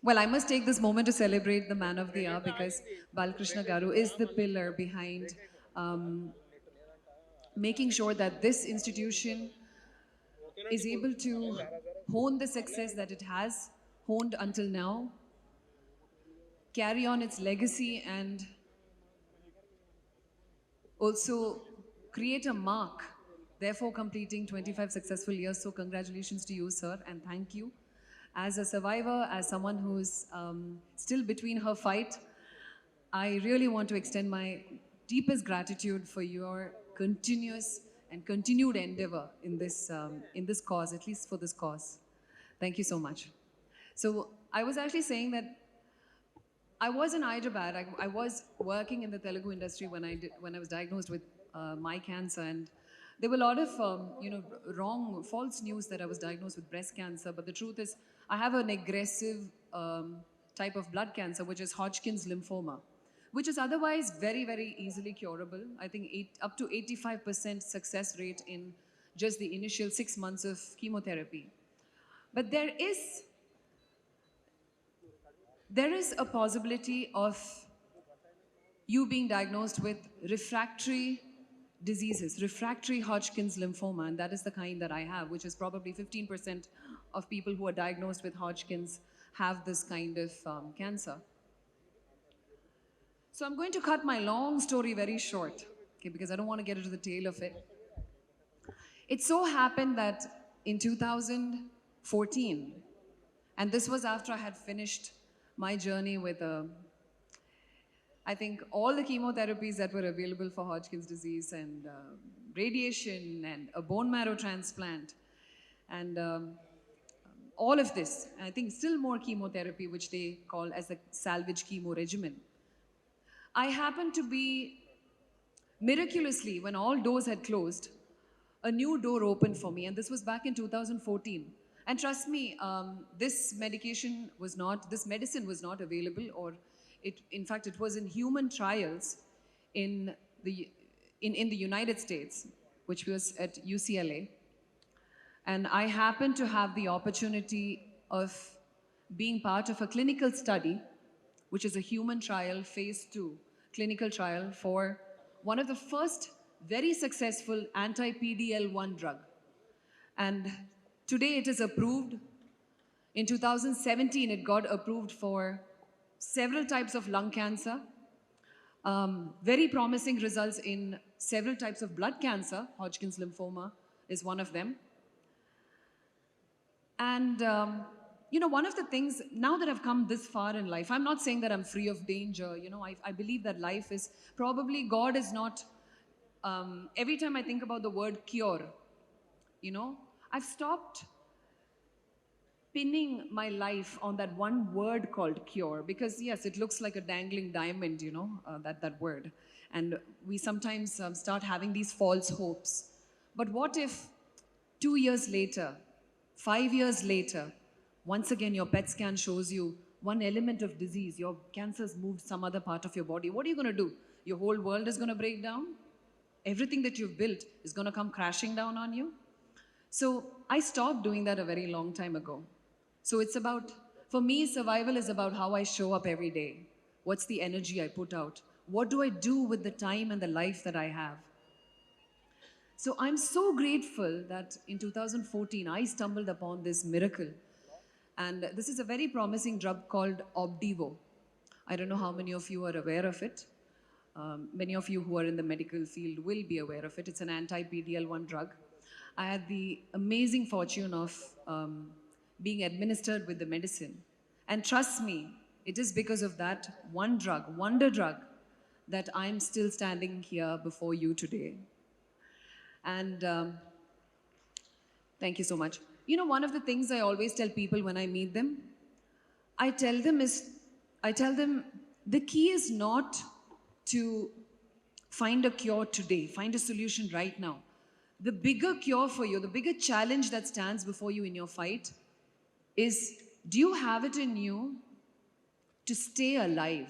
Well, I must take this moment to celebrate the man of the hour because Balakrishna Garu is the pillar behind um, making sure that this institution is able to hone the success that it has honed until now, carry on its legacy, and also create a mark, therefore completing 25 successful years. So congratulations to you, sir, and thank you. As a survivor, as someone who's still between her fight, I really want to extend my deepest gratitude for your continuous and continued endeavor in this cause, at least for this cause. Thank you so much. So I was actually saying that I was in Hyderabad. I was working in the Telugu industry when I was diagnosed with my cancer, and there were a lot of wrong, false news that I was diagnosed with breast cancer. But the truth is, I have an aggressive type of blood cancer, which is Hodgkin's lymphoma, which is otherwise very, very easily curable. I think up to 85% success rate in just the initial 6 months of chemotherapy. But there is a possibility of you being diagnosed with refractory diseases, refractory Hodgkin's lymphoma, and that is the kind that I have, which is probably 15% of people who are diagnosed with Hodgkin's have this kind of cancer. So I'm going to cut my long story very short, okay, because I don't want to get into the tail of it. It so happened that in 2014, and this was after I had finished my journey with I think all the chemotherapies that were available for Hodgkin's disease and radiation and a bone marrow transplant and all of this. And I think still more chemotherapy, which they call as the salvage chemo regimen. I happened to be miraculously, when all doors had closed, a new door opened for me, and this was back in 2014. And trust me, this medicine was not available, or in fact, it was in human trials in the in the United States, which was at UCLA. And I happened to have the opportunity of being part of a clinical study, which is a human trial, phase 2 clinical trial for one of the first very successful anti PDL1 drug. And today it is approved. In 2017, it got approved for several types of lung cancer, very promising results in several types of blood cancer. Hodgkin's lymphoma is one of them. And one of the things, now that I've come this far in life, I'm not saying that I'm free of danger. I believe that life is probably, God is not, every time I think about the word cure, I've stopped pinning my life on that one word called cure, because yes, it looks like a dangling diamond, that word. And we sometimes start having these false hopes. But what if 2 years later, 5 years later, once again your PET scan shows you one element of disease, your cancer's moved some other part of your body? What are you going to do? Your whole world is going to break down? Everything that you've built is going to come crashing down on you? So I stopped doing that a very long time ago. So it's about, for me, survival is about how I show up every day. What's the energy I put out? What do I do with the time and the life that I have? So I'm so grateful that in 2014, I stumbled upon this miracle. And this is a very promising drug called Opdivo. I don't know how many of you are aware of it. Many of you who are in the medical field will be aware of it. It's an anti-PDL1 drug. I had the amazing fortune of being administered with the medicine. And trust me, it is because of that one drug, wonder drug, that I'm still standing here before you today. And thank you so much. One of the things I always tell people when I meet them, I tell them the key is not to find a cure today, find a solution right now. The bigger cure for you, the bigger challenge that stands before you in your fight is, do you have it in you to stay alive?